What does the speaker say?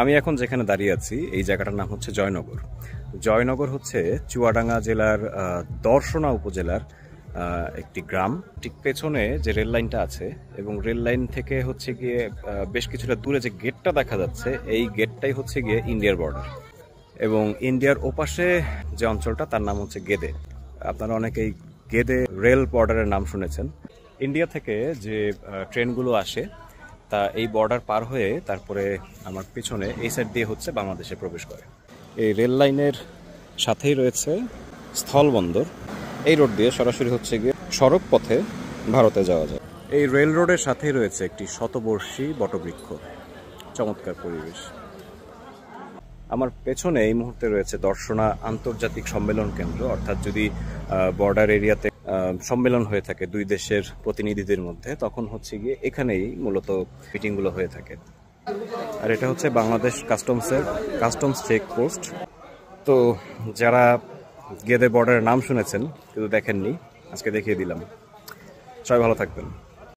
আমি এখন যেখানে দাঁড়িয়ে আছি এই জায়গাটার নাম হচ্ছে জয়নগর। জয়নগর হচ্ছে চুয়াডাঙ্গা জেলার দর্শনা উপজেলার একটি গ্রাম। ঠিক পেছনে যে রেল লাইনটা আছে এবং রেল লাইন থেকে হচ্ছে গিয়ে বেশ কিছুটা দূরে যে গেটটা দেখা যাচ্ছে, এই গেটটাই হচ্ছে গিয়ে ইন্ডিয়ার বর্ডার। এবং ইন্ডিয়ার ওপাশে যে অঞ্চলটা তার নাম হচ্ছে গেদে। আপনারা অনেকেই গেদে রেল বর্ডারের নাম শুনেছেন। ইন্ডিয়া থেকে যে ট্রেনগুলো আসে তা এই বর্ডার পার হয়ে তারপরে আমার পিছনে এই সাইড দিয়ে হচ্ছে বাংলাদেশে প্রবেশ করে। এই রেল লাইনের সাথেই রয়েছে স্থলবন্দর। এই রোড দিয়ে সরাসরি হচ্ছে গিয়ে সড়ক পথে ভারতে যাওয়া যায়। এই রেল রোডের সাথেই রয়েছে একটি শতবর্ষী বটবৃক্ষ। চমৎকার পরিবেশ। আমার পেছনে এই মুহূর্তে রয়েছে দর্শনা আন্তর্জাতিক সম্মেলন কেন্দ্র, অর্থাৎ যদি বর্ডার এরিয়াতে সম্মেলন হয়ে থাকে দুই দেশের প্রতিনিধিদের মধ্যে, তখন হচ্ছে গিয়ে এখানেই মূলত মিটিংগুলো হয়ে থাকে। আর এটা হচ্ছে বাংলাদেশ কাস্টমস চেকপোস্ট। তো যারা গেদে বর্ডারের নাম শুনেছেন কিন্তু দেখেননি, আজকে দেখিয়ে দিলাম। সবাই ভালো থাকবেন।